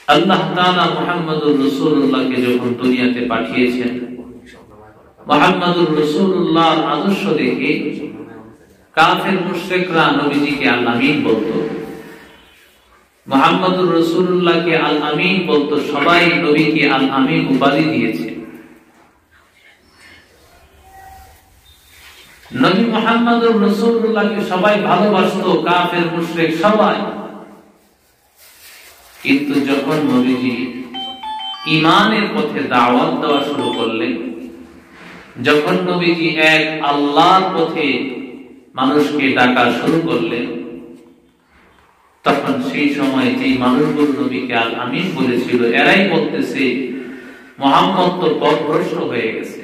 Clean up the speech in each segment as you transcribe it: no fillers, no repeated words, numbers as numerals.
আল্লাহ তাআলা মুহাম্মদুর রাসূলুল্লাহকে যখন দুনিয়াতে পাঠিয়েছেন, মুহাম্মদুর রাসূলুল্লাহর আদর্শ দেখে কাফের মুশরিকরা নবীজিকে আল আমিন বলতো, মুহাম্মদুর রাসূলুল্লাহকে আল আমিন বলতো, সবাই নবীকে আল আমিন উপাধি দিয়েছে। নবী মুহাম্মদুর রাসূলুল্লাহকে সবাই ভালোবাসতো, কাফের মুশরিক সবাই। কিন্তু যখন নবীজি ঈমানের পথে দাওয়াত দেওয়া শুরু করলেন, যখন নবীজি এক আল্লাহর পথে মানুষকে ডাকা শুরু করলেন, তখন সেই সময় যে মানুষগুলো নবীকে আল আমিন বলেছিল, এরাই বলতেছে মুহাম্মদ তো পথভ্রষ্ট হয়ে গেছে।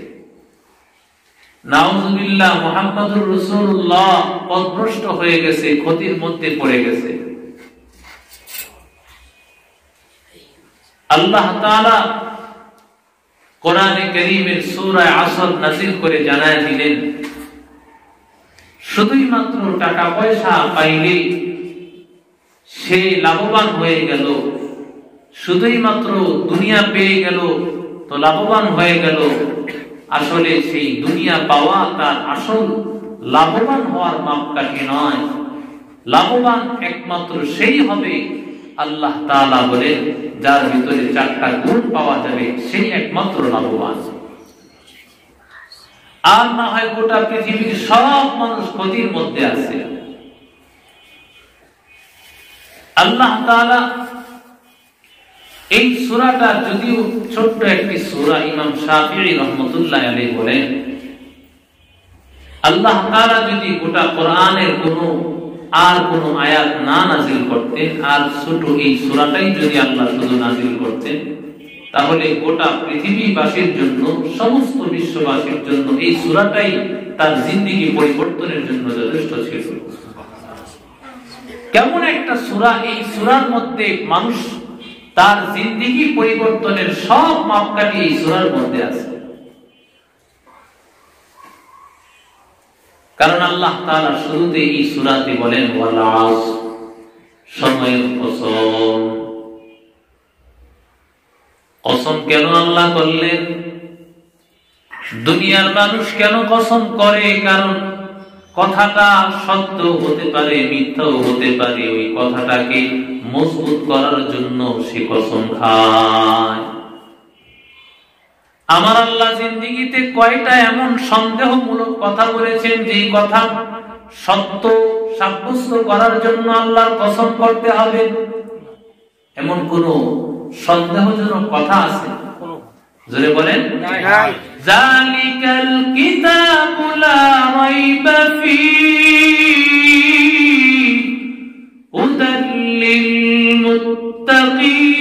নাউযুবিল্লাহ, মুহাম্মদুর রাসূলুল্লাহ পথভ্রষ্ট হয়ে গেছে, ক্ষতির মধ্যে পড়ে গেছে। আল্লাহ তাআলা কোরআনে কারীমের সূরা আসর নাযিল করে জানায় দিলেন, শুধুই মাত্র টাকা পয়সা পাইলে সে লাভবান হয়ে গেল, শুধুই মাত্র দুনিয়া পেয়ে গেল তো লাভবান হয়ে গেল। আসলে সেই দুনিয়া পাওয়া তার আসল লাভবান হওয়ার মাপকাঠি নয়। লাভবান একমাত্র সেই হবে, আল্লাহ তাআলা বলেন, যার ভিতরে চারটা গুণ পাওয়া যাবে, সেই একমাত্র লাভবান। আর না হয় গোটা পৃথিবীর সব মানুষ ক্ষতির মধ্যে আছে। আল্লাহ তাআলা এই সূরাটা যদিও ছোট্ট একটি সূরা, ইমাম শাফিঈ রাহমাতুল্লাহ আলাইহি বলেন, আল্লাহ তাআলা যদি গোটা কোরআনের কোনো আয়াত না নাযিল করতেন, আর ছোট এই সূরাটাই যদি আল্লাহ শুধু নাযিল করতেন, তাহলে গোটা পৃথিবীবাসীর জন্য, সমস্ত বিশ্ববাসীর জন্য এই সূরাটাই তার জিন্দেগি পরিবর্তনের জন্য যথেষ্ট ছিল। কেমন একটা সূরা! এই সূরার মধ্যে মানুষ তার জিন্দেগি পরিবর্তনের সব মাপকাঠি এই সূরার মধ্যে আছে। কারণ আল্লাহ তাআলা শুরুতে এই সূরাতে বলেন, ওয়াল আসর, সময়ের কসম। কসম কেন আল্লাহ করলেন? দুনিয়ার মানুষ কেন কসম করে? কারণ কথাটা সত্য হতে পারে, মিথ্যাও হতে পারে। ওই কথাটাকে মজবুত করার জন্য সে কসম খায়। আমার আল্লাহ জিন্দেগিতে কয়টা এমন সন্দেহমূলক কথা বলেছেন, যেই কথা সত্য সাব্যস্ত করার জন্য আল্লাহর কসম করতে হবে? এমন কোন সন্দেহজনক কথা আছে? জোরে বলেন। যালিকাল কিতাবু লা রাইবা ফীহি হুদাল লিল মুত্তাকিন।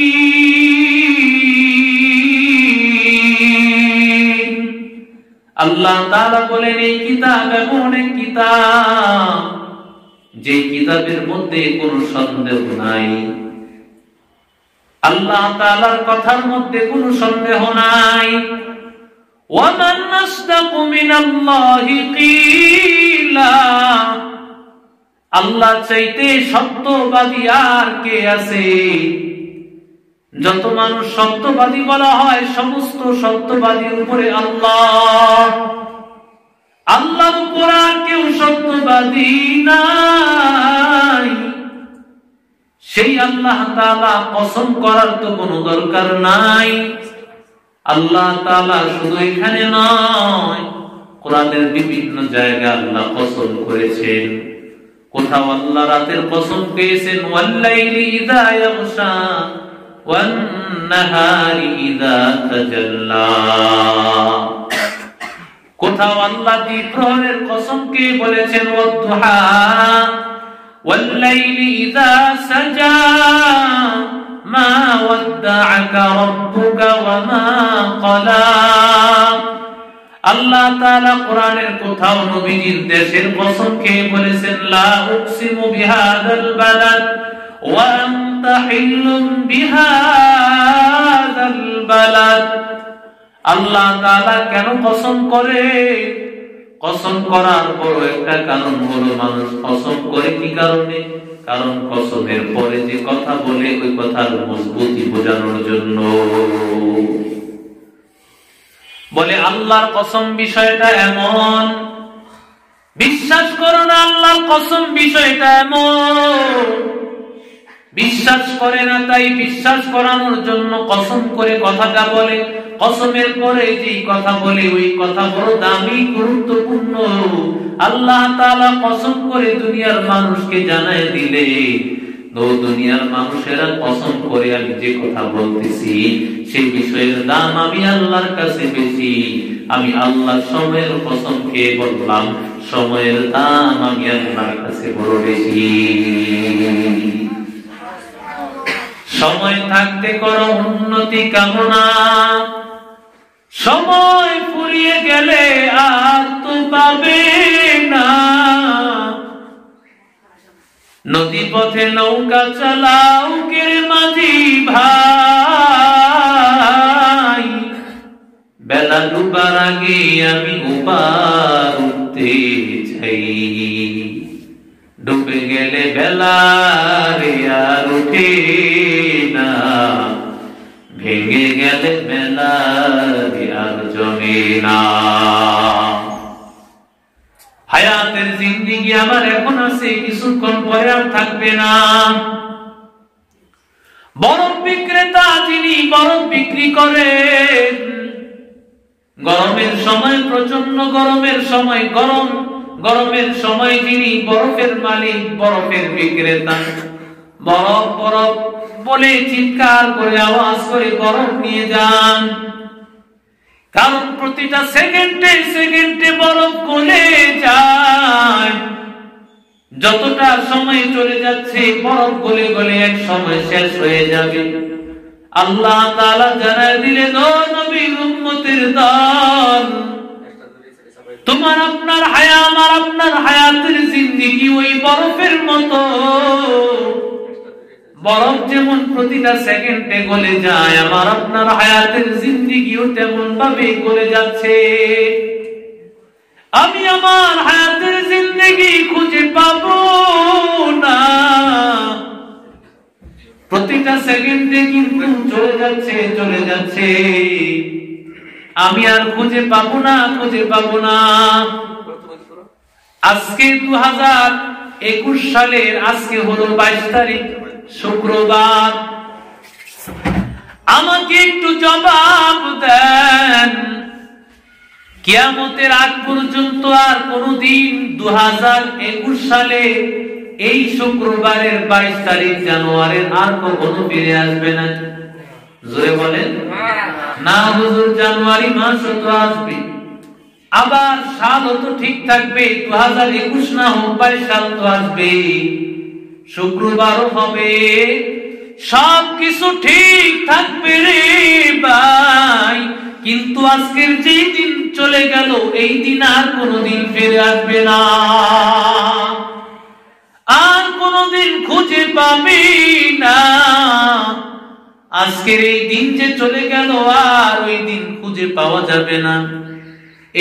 আল্লাহ তাআলা বলেন, এই কিতাব এমন এক কিতাব, যে কিতাবের মধ্যে কোনো সন্দেহ নাই। আল্লাহ তাআলার কথার মধ্যে কোনো সন্দেহ নাই। ওয়ামান আসদাকু মিনাল্লাহি কিলা, আল্লাহ চাইতে সত্যবাদী আর কে আছে? যত মানুষ সত্যবাদী বলা হয়, সমস্ত সত্যবাদীর উপরে আল্লাহ, আল্লাহর উপর আর কেউ সত্যবাদী নাই। সেই আল্লাহ তাআলা কসম করার তো কোনো দরকার নাই। আল্লাহ তাআলা শুধু এখানে নয়, কোরআনের বিভিন্ন জায়গায় আল্লাহ কসম করেছেন। কোথাও আল্লাহ রাতের কসম পেয়েছেন, ওয়াল্লাইলি ইযা ইয়াগশা ওয়ান নাহারি ইযা তাজাল্লা। কোথাও আল্লাহ দ্বিপ্রহরের কসমকে বলেছেন, ওয়াদ-দুহা ওয়াল-লাইলি ইযা সাজা মা ওয়াদ্দাআকা রাব্বুকা ওয়া মা ক্বালা। আল্লাহ তাআলা কোরআনের কোথাও নবীজির দেশের কসম খেয়ে বলেছেন, লা উকসিমু বিহাযাল বালাদ ওয়া আনতা হিল্লুম বিহাযাল বালাদ। আল্লাহ তাআলা কেন কসম করে? কসম করার বড় একটা কারণ হলো মানুষ কসম করে কি কারণে? কারণ কসমের পরে যে কথা বলে ওই কথার মজবুতি বোঝানোর জন্য। বলে আল্লাহর কসম বিষয়টা এমন, বিশ্বাস করো না আল্লাহর কসম বিষয়টা এমন। বিশ্বাস করে না, তাই বিশ্বাস করানোর জন্য কসম করে কথাটা বলে। কসমের পরে যে কথা বলে ওই কথা বড় দামি, গুরুত্বপূর্ণ। আল্লাহ তাআলা কসম করে দুনিয়ার মানুষকে জানায় দিলে, তো দুনিয়ার মানুষেরা কসম করে আমি যে কথা বলতেছি সেই বিষয়ের দাম আমি আল্লাহর কাছে বেশি। আমি আল্লাহ সময়ের কসম খেয়ে বললাম, সময়ের দাম আমি আল্লাহর কাছে বড় বেশি। সময় থাকতে করো উন্নতি কামনা, সময় ফুরিয়ে গেলে আর তো পাবে না। নদী পথে নৌকা চালাও কে মাঝি ভাই, বেলা ডুবার আগে আমি উপার উঠতে চাই। ডুবে গেলে বেলা রে আর উঠে না, ভেঙে গেলে বেলা রে আর জমে না। হায়াতের জিন্দেগি আমার এখন আছে, কিছুক্ষণ পরে আর থাকবে না। বরফ বিক্রেতা যিনি বরফ বিক্রি করেন, গরমের সময় প্রচন্ড গরমের সময় গরমের সময় যিনি বরফের মালিক, বরফের বিক্রেতা, বরফ বরফ বলে চিৎকার করে আওয়াজ করে বরফ নিয়ে যান। কারণ প্রতিটা সেকেন্ডে সেকেন্ডে বরফ গলে যায়। যতটা সময় চলে যাচ্ছে বরফ গলে গলে এক সময় শেষ হয়ে যাবে। আল্লাহ তাআলা জানায় দিলেন, ও নবীর উম্মতের দল, তোমার আপনার আমার আপনার হায়াতের জিন্দেগি ওই বরফের মতো। বরফ যেমন প্রতিটা সেকেন্ডে গলে যায়, আমার আপনার হায়াতের জিন্দেগিও তেমন ভাবে গলে যাচ্ছে। আমি আমার হায়াতের জিন্দেগি খুঁজে পাবো না, প্রতিটা সেকেন্ডে কিন্তু চলে যাচ্ছে চলে যাচ্ছে। আমি আর খুঁজে পাবো না খুঁজে পাবো না। আজকে 2021 সালের আজকে হলো 22 তারিখ, শুক্রবার। আমাকে একটু জবাব দেন, কিয়ামতের আগ পর্যন্ত আর কোনদিন 2021 সালে এই শুক্রবারের 22 তারিখ জানুয়ারির আর কখনো ফিরে আসবে না? জোরে বলেন না হুজুর, জানুয়ারি মাস তো আসবে, আবার সালও তো ঠিক থাকবে, 2021 না হোক 22 সাল তো আসবে, শুক্রবারও হবে, সবকিছু ঠিক থাকবে রে ভাই। কিন্তু আজকের যেই দিন চলে গেল এই দিন আর কোনদিন ফিরে আসবে না, আর কোনদিন খুঁজে পাবি না। আজকের এই দিন যে চলে গেল আর ওই দিন খুঁজে পাওয়া যাবে না।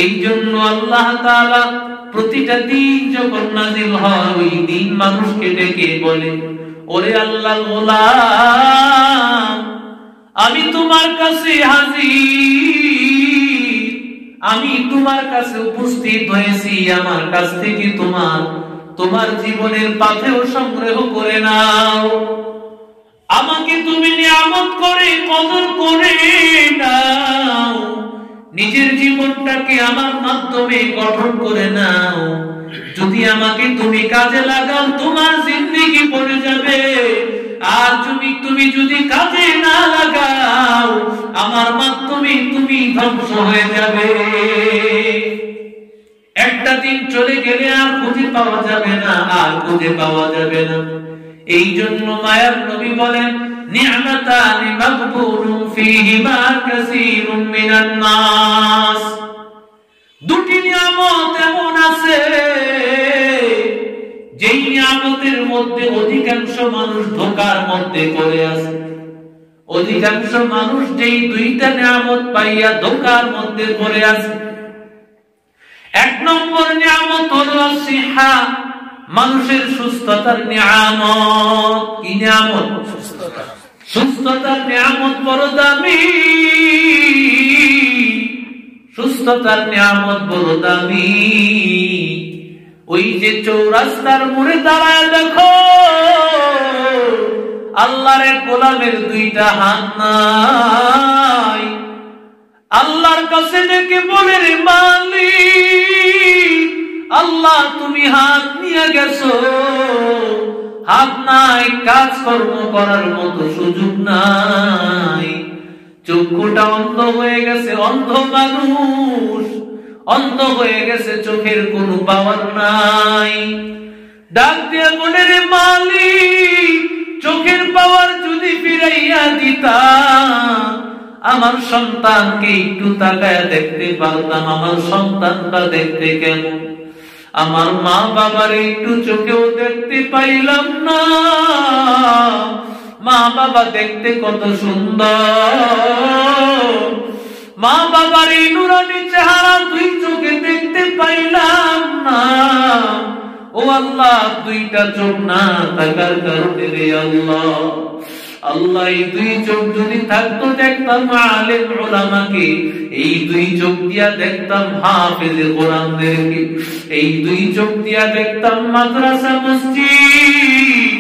এই জন্য আল্লাহ তাআলা প্রতিটা দিন যখন নাজিল হয় ওই দিন মানুষকে ডেকে বলে, ওরে আল্লাহর গোলাম, আমি তোমার কাছে হাজির, আমি তোমার কাছে উপস্থিত হয়েছি, আমার কাছ থেকে তোমার জীবনের পাথেও সংগ্রহ করে নাও। আমাকে তুমি নিয়ামত করে কদর করে নাও, নিজের জীবনটাকে আমার মাধ্যমে গঠন করে নাও। যদি আমাকে তুমি কাজে লাগাও তোমার জিন্দেগি পড়ে যাবে, আর তুমি যদি কাজে না লাগাও আমার মাধ্যমে তুমি ধ্বংস হয়ে যাবে। একটা দিন চলে গেলে আর খুঁজে পাওয়া যাবে না, আর খুঁজে পাওয়া যাবে না। এই জন্য মায়ার নবী বলেন, নি'মাতানি মাগবুনুন ফীহিমা কাসীরুম মিনান নাস। দুটি নিয়ামত এমন আছে যেই নিয়ামতের মধ্যে অধিকাংশ মানুষ ধোঁকার মধ্যে পড়ে আছে। অধিকাংশ মানুষ যেই দুইটা নিয়ামত পাইয়া ধোঁকার মধ্যে পড়ে আছে। এক নম্বর নিয়ামত হলো সিহা, মানুষের সুস্থতার নিয়ামত। কি নিয়ামত? সুস্থতার নিয়ামত বড় দামি, সুস্থতার নিয়ামত বড় দামি। ওই যে চৌরাস্তার মোড়ে দাঁড়ায় দেখো, আল্লাহর এক গোলামের দুইটা হাত নাই, আল্লাহর কাছে ডেকে বলে রে মালিক, আল্লাহ তুমি হাত নিয়ে গেছো, হাত নাই, কাজকর্ম করার মতো সুযোগ নাই, চক্ষুটা অন্ধ হয়ে গেছে, অন্ধ মানুষ অন্ধ হয়ে গেছে, চোখের কোনো পাওয়ার নাই। ডাক দিয়ে বলে রে মালিক, চোখের পাওয়ার যদি ফিরাইয়া দিতা, আমার সন্তানকে একটু তাকায় দেখতে পারতাম, আমার সন্তানটা দেখতে কেমন, আমার মা বাবার একটু চোখেও দেখতে পাইলাম না, মা বাবা দেখতে কত সুন্দর, মা বাবার এই নুরানি চেহারা দুই চোখে দেখতে পাইলাম না। ও আল্লাহ, দুইটা চোখ না থাকার কারণে রে আল্লাহ, আল্লাহ এই দুই চোখ যদি থাকতো দেখতাম আলেম উলামাকে, এই দুই চোখ দিয়া দেখতাম হাফেজে কোরআনদেরকে, এই দুই চোখ দিয়া দেখতাম মাদ্রাসা মসজিদ,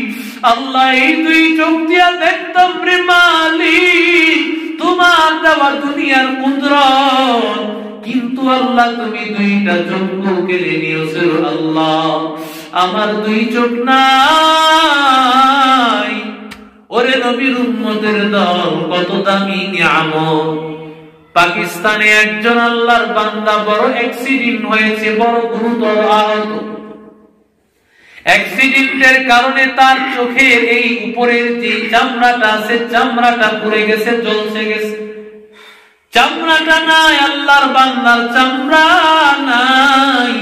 আল্লাহ এই দুই চোখ দিয়া দেখতাম রে মালিক তোমার দেওয়া দুনিয়ার কুদরত। কিন্তু আল্লাহ তুমি দুইটা চোখ কেড়ে নিয়েছো আল্লাহ, আমার দুই চোখ নাই। ওরে নবীর উম্মতের দল, কত দামি নিয়ামত। পাকিস্তানে একজন আল্লাহর বান্দা বড় অ্যাক্সিডেন্ট হয়েছে, বড় গুরুতর আহত। অ্যাক্সিডেন্টের কারণে তার চোখের এই উপরের যে চামড়াটা আছে, চামড়াটা পুড়ে গেছে, জ্বলছে গেছে, চামড়াটা নাই, আল্লাহর বান্দার চামড়া নাই।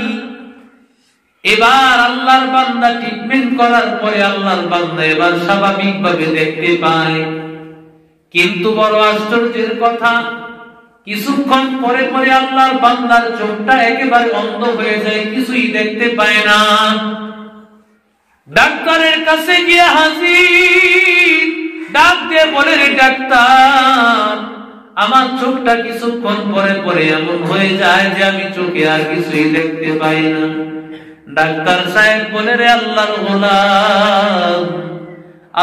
এবার আল্লাহর বান্দা ট্রিটমেন্ট করার পরে আল্লাহর বান্দা এবার স্বাভাবিকভাবে দেখতে পায়। কিন্তু বড় আশ্চর্যের কথা, কিছুক্ষণ পরে পরে আল্লাহর বান্দার চোখটা একেবারে অন্ধ হয়ে যায়, কিছুই দেখতে পায় না। ডাক্তারের কাছে গিয়ে হাজির, ডাক দিয়ে বলে রে ডাক্তার, আমার চোখটা কিছুক্ষণ পরে পরে এমন হয়ে যায় যে আমি চোখে আর কিছুই দেখতে পাই না। ডাক্তার সাহেব বলে রে আল্লাহর গোলাম,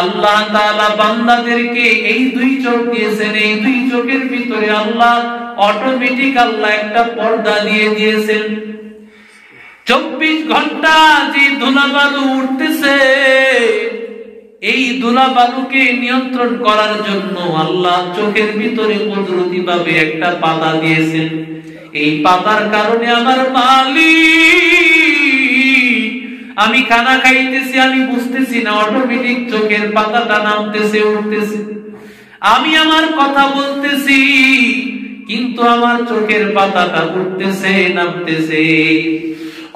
আল্লাহ তাআলা বান্দাদেরকে এই দুই চোখ দিয়েছেন, এই দুই চোখের ভিতরে আল্লাহ অটোমেটিক আল্লাহ একটা পর্দা দিয়ে দিয়েছেন। 24 ঘন্টা যে ধুলাবালু উঠতেছে, এই ধুলাবালুকে নিয়ন্ত্রণ করার জন্য আল্লাহ চোখের ভিতরে কুদরতি ভাবে একটা পাতা দিয়েছেন। এই পাতার কারণে আমার মালিক, আমি খানা খাইতেছি, আমি বুঝতেছি না, অটোমেটিক চোখের পাতাটা নামতেছে উঠতেছে। আমি আমার কথা বলতেছি, কিন্তু আমার চোখের পাতাটা উঠতেছে নামতেছে।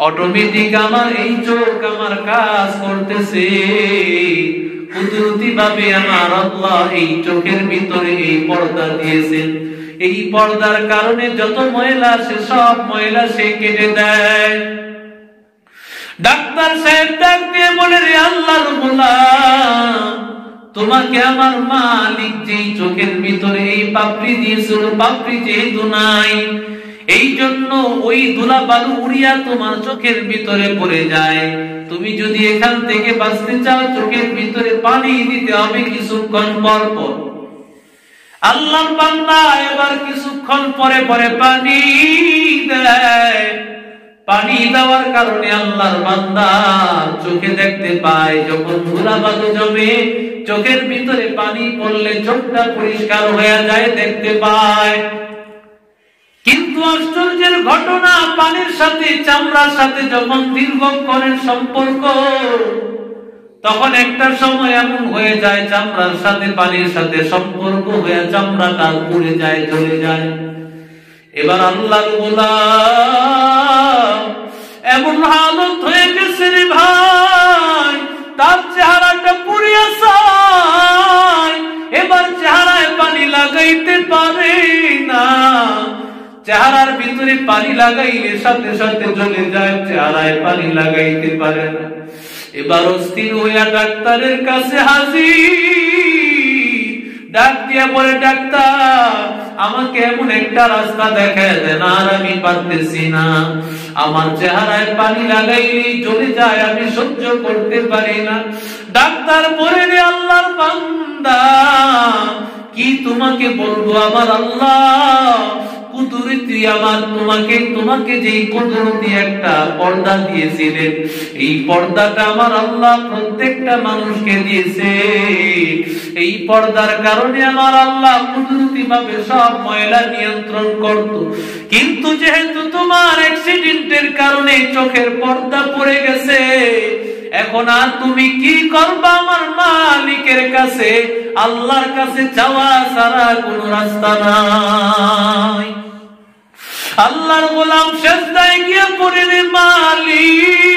অটোমেটিক আমার এই চোখ আমার কাজ করতেছে। কুদরতি ভাবে আমার আল্লাহ এই চোখের ভিতরে এই পর্দা দিয়েছেন। এই পর্দার কারণে যত ময়লা সে সব ময়লা সে কেটে দেয়। ডাক্তার সাহেব ডাক দিয়ে বলে রে আল্লাহর গোলাম, তোমাকে আমার মালিক যেই চোখের ভিতরে এই পাপড়ি দিয়েছিল, পাপড়ি যেহেতু নাই, এই জন্য ওই ধুলা বালু উড়িয়া তোমার চোখের ভিতরে পড়ে যায়। তুমি যদি এখান থেকে বাঁচতে চাও, চোখের ভিতরে পানি দিতে হবে কিছুক্ষণ পর পর। আল্লাহর বান্দা এবার কিছুক্ষণ পরে পরে পানি দেয়। পানি দেওয়ার কারণে আল্লাহর বান্দা চোখে দেখতে পায়। যখন ধুলা বালু জমে চোখের ভিতরে পানি পড়লে চোখটা পরিষ্কার হয়ে যায়, দেখতে পায়। কিন্তু আশ্চর্যের ঘটনা, পানির সাথে চামড়ার সাথে যখন দীর্ঘক্ষণের সম্পর্ক, তখন একটা সময় এমন হয়ে যায় চামড়ার সাথে পানির সাথে সম্পর্ক হয়ে চামড়াটা পুড়ে যায়, জ্বলে যায়। এবার আল্লাহর গোলাম এমন হালত হয়ে গেছে রে ভাই, তার চেহারাটা পুড়িয়া যায়। এবার চেহারায় পানি লাগাইতে পারে না, চেহারার ভিতরে পানি লাগাইলে সাথে সাথে জ্বলে যায়, চেহারায় পানি লাগাইতে পারে না। এবার অস্থির হইয়া ডাক্তারের কাছে হাজির, ডাক দিয়া বলে, ডাক্তার আমাকে এমন একটা রাস্তা দেখায় দেন, আর আমি পারতেছি না, আমার চেহারায় পানি লাগাইলেই জ্বলে যায়, আমি সহ্য করতে পারি না। ডাক্তার বলে, রে আল্লাহর বান্দা, কি তোমাকে বলবো, আমার আল্লাহ কুদরতি, আমার তোমাকে যেই কুদরতি একটা পর্দা দিয়েছিলেন, এই পর্দাটা আমার আল্লাহ প্রত্যেকটা মানুষকে দিয়েছে। এই পর্দার কারণে আমার আল্লাহ কুদরতি ভাবে সব ময়লা নিয়ন্ত্রণ করত, কিন্তু যেহেতু তোমার অ্যাক্সিডেন্টের কারণে চোখের পর্দা পড়ে গেছে, এখন আর তুমি কি করবা? আমার মালিকের কাছে, আল্লাহর কাছে চাওয়া ছাড়া কোনো রাস্তা নাই। আল্লাহর গোলাম সেজদায় গিয়ে পড়ে, রে মালিক,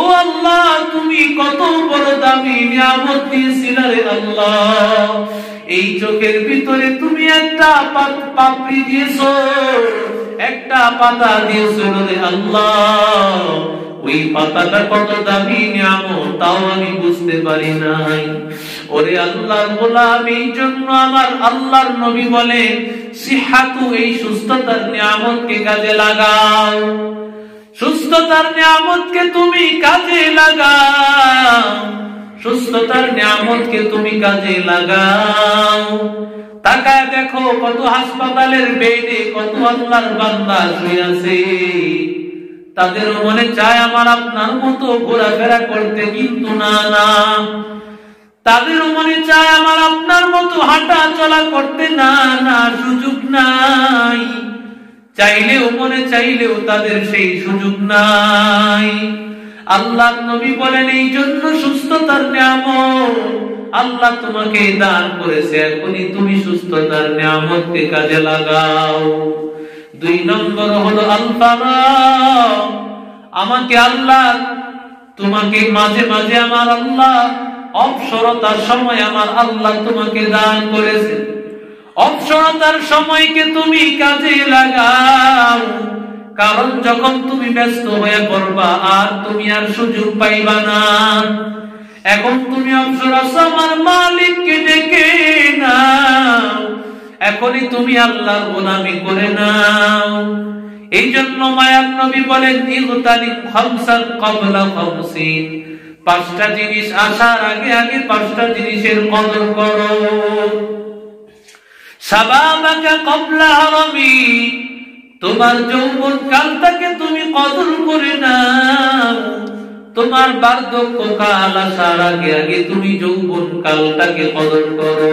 ও আল্লাহ তুমি কত বড় দামি নিয়ামত দিয়েছিলে রে আল্লাহ, এই চোখের ভিতরে তুমি একটা পাপড়ি দিয়েছো, একটা পাতা দিয়েছো রে আল্লাহ, ওই পাতাটা কত দামি নিয়ামত তাও আমি বুঝতে পারি নাই। ওরে আল্লাহর গোলাম, এই জন্য আমার আল্লাহর নবী বলেন, সিহাতু, এই সুস্থতার নিয়ামতকে কাজে লাগাও, সুস্থতার নিয়ামতকে তুমি কাজে লাগাও, সুস্থতার নিয়ামতকে তুমি কাজে লাগাও। তাকায় দেখো কত হাসপাতালের বেডে কত আল্লাহর বান্দা শুয়ে আছে, তাদেরও মনে চায় আমার আপনার মতো ঘোরাফেরা করতে, কিন্তু না, তাদেরও মনে চায় আমার আপনার মতো হাঁটা চলা করতে, না, সুযোগ নাই, চাইলেও মনে চাইলেও তাদের সেই সুযোগ নাই। আল্লাহর নবী বলেন, এই জন্য সুস্থতার নিয়ামত আল্লাহ তোমাকে দান করেছে, এখনই তুমি সুস্থতার নিয়ামতকে কাজে লাগাও। 2 নম্বর হলো আল-ফারাগ, আমাকে আল্লাহ, তোমাকে মাঝে মাঝে আমার আল্লাহ অবসরতার সময় আমার আল্লাহ তোমাকে দান করেছে, অবসরতার সময়কে তুমি কাজে লাগাও, কারণ যখন তুমি ব্যস্ত হয়ে পড়বা আর তুমি আর সুযোগ পাইবা না, এখন তুমি অবসর আছো, আমার মালিককে ডেকে নাও, এখনই তুমি আল্লাহর গোলামি করে নাও। এই জন্য মায়ার নবী বলেন, ইগতানিম খামসান ক্বাবলা খামসিন, 5টা জিনিস আসার আগে আগে 5টা জিনিসের কদর করো। শাবাবাকা ক্বাবলা হারামি, তোমার যৌবন কালটাকে তুমি কদর করে নাও, তোমার বার্ধক্য কাল আসার আগে আগে তুমি যৌবন কালটাকে কদর করো,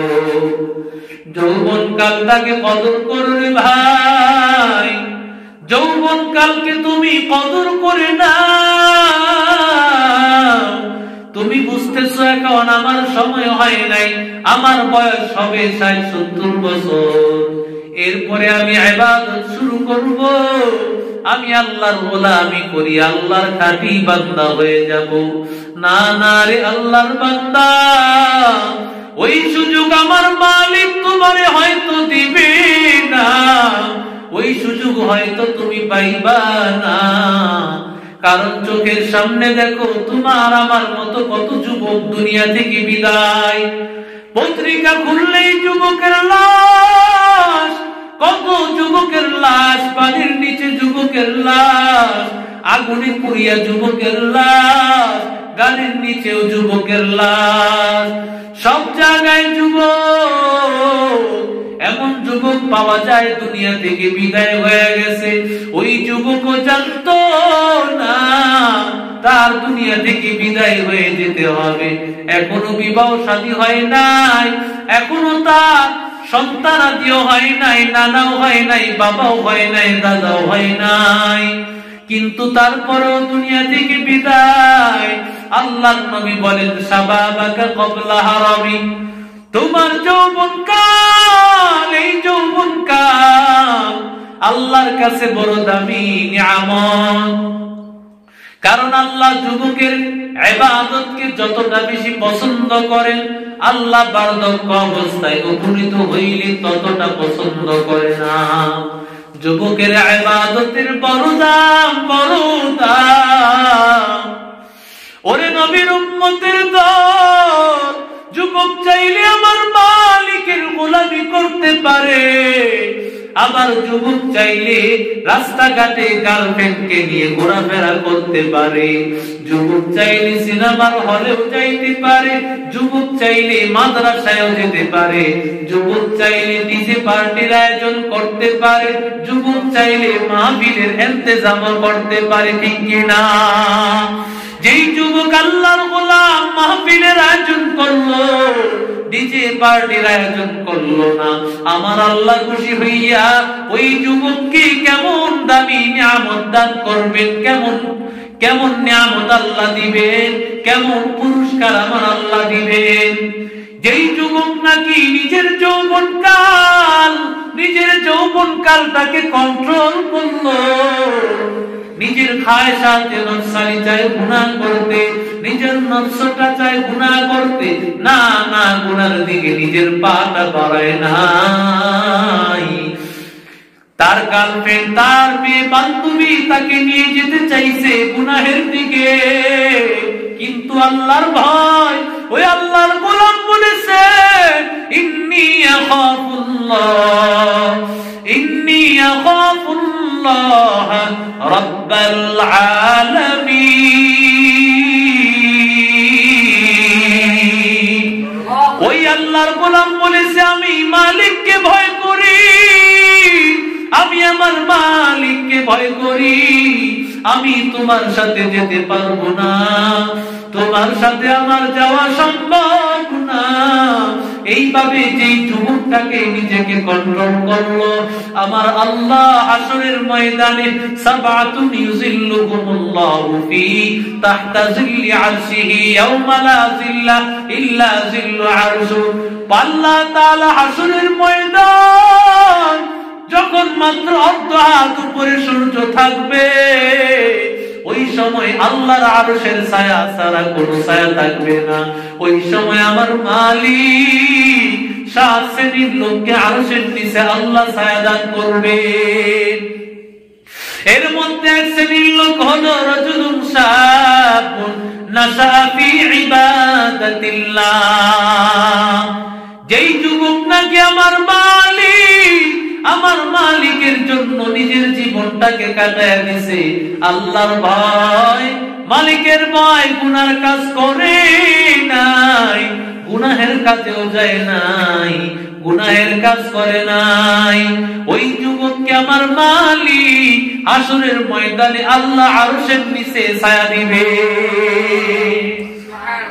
যৌবন কালটাকে কদর করো রে ভাই, যৌবন কালকে তুমি কদর করে নাও। তুমি বুঝতেছো এখন আমার সময় হয় নাই, আমার বয়স হবে 60-70 বছর, এরপরে আমি ইবাদত শুরু করব, আমি আল্লাহর গোলামি করি, আল্লাহর খাঁটি বান্দা হয়ে যাব। না রে আল্লাহর বান্দা, ওই সুযোগ আমার মালিক তোমারে হয়তো দিবে না, ওই সুযোগ হয়তো তুমি পাইবা না, কারণ চোখের সামনে দেখো তোমার আমার মতো কত যুবক দুনিয়া থেকে বিদায়, পত্রিকা খুললেই যুবকের লাশ, কত যুবকের লাশ, পানির নিচে যুবকের লাশ, আগুনে পুড়িয়া যুবকের লাশ, গাড়ির নিচেও যুবকের লাশ, সব জায়গায় যুবক। এমন যুবক পাওয়া যায় দুনিয়া থেকে বিদায় হয়ে গেছে, ওই যুবকও জানতো না তার দুনিয়া থেকে বিদায় হয়ে যেতে হবে, এখনো বিবাহ শাদী হয় নাই, এখনো তার সন্তানাদিও হয় নাই, নানাও হয় নাই, বাবাও হয় নাই, দাদাও হয় নাই, কিন্তু তারপরেও দুনিয়া থেকে বিদায়। আল্লাহর নবী বলেন, শাবাবাকা ক্বাবলা হারামি, তোমার যৌবনকাল, এই যৌবনকাল আল্লাহর কাছে বড় দামি নিয়ামত, কারণ আল্লাহ যুবকের ইবাদতকে যতটা বেশি পছন্দ করেন, আল্লাহ বার্ধক্য অবস্থায় উপনীত হইলে ততটা পছন্দ করে না। যুবকের ইবাদতের বড় দাম, বড় দাম। ওরে নবীর উম্মতের দল, যুবক চাইলে আমার মালিকের গোলামি করতে পারে, আবার যুবক চাইলে রাস্তাঘাটে গার্লফ্রেন্ডকে নিয়ে ঘোরাফেরা করতে পারে, যুবক চাইলে সিনেমার হলেও যাইতে পারে, যুবক চাইলে মাদ্রাসায়ও যেতে পারে, যুবক চাইলে ডিজে পার্টির আয়োজন করতে পারে, যুবক চাইলে মাহফিলের ইন্তজামও করতে পারে, ঠিক কিনা? যেই যুবক আল্লাহর গোলাম মাহফিলের আয়োজন করলো, ডিজে পার্টির আয়োজন করলো না, আমার আল্লাহ খুশি হইয়া ওই যুবককে কেমন দামি নিয়ামত দান করবেন, কেমন কেমন নিয়ামত আল্লাহ দিবেন, কেমন পুরস্কার আমার আল্লাহ দিবেন। যেই যুবক নাকি নিজের যৌবনকালটাকে কন্ট্রোল করলো, নিজের খায়সাতে নফসানি চায় গুনাহ করতে, নিজের নফসটা চায় গুনাহ করতে, না না গুনার দিকে নিজের পাটা বাড়ায় নাই। তার গার্লফ্রেন্ড, তার মেয়ে বান্ধবী তাকে নিয়ে যেতে চাইছে গুনাহের দিকে, কিন্তু আল্লাহর ভয়, ওই আল্লাহর গোলাম বলেছে ইন্নী আখাফুল্লাহ, ইন্নী আখাফুল্লাহ রাব্বাল আলামিন। ওই আল্লাহর গোলাম বলেছে আমি মালিককে ভয় করি, আমি আমার মালিককে ভয় করি, আমি তোমার সাথে যেতে পারবো না, তোমার সাথে আমার যাওয়া সম্ভব না। এইভাবে যেই যুবকটাকে নিজেকে কন্ট্রোল করলো, আমার আল্লাহ হাসরের ময়দানে সাবাতুন ইউজিল্লুহুমুল্লাহু ফি তাহতা জিল্লি আরশিহি ইয়াওমা লা জিল্লা ইল্লা জিল্লু আরশু। আল্লাহ তাআলা হাসরের ময়দান যখন মাত্র অর্ধ হাত উপরে সূর্য থাকবে, ওই সময় আল্লাহর আরশের ছায়া ছাড়া কোনো ছায়া থাকবে না। ওই সময় আমার মালিক 7 শ্রেণীর লোককে আরশের নিচে আল্লাহ ছায়া দান করবে। এর মধ্যে এক শ্রেণীর লোক হলো রাজুলুন শাবুন নাশা ফি ইবাদাতিল্লাহ। যেই যুবক নাকি আমার মালিকের জন্য নিজের জীবনটাকে কাটায় দিয়েছে, আল্লাহর ভয়, মালিকের ভয়, গুনার কাজ করে নাই, গুনাহের কাজেও যায় নাই, গুনাহের কাজ করে নাই, ওই যুবককে আমার মালিক হাসরের ময়দানে আল্লাহ আরশের নিচে ছায়া দিবে।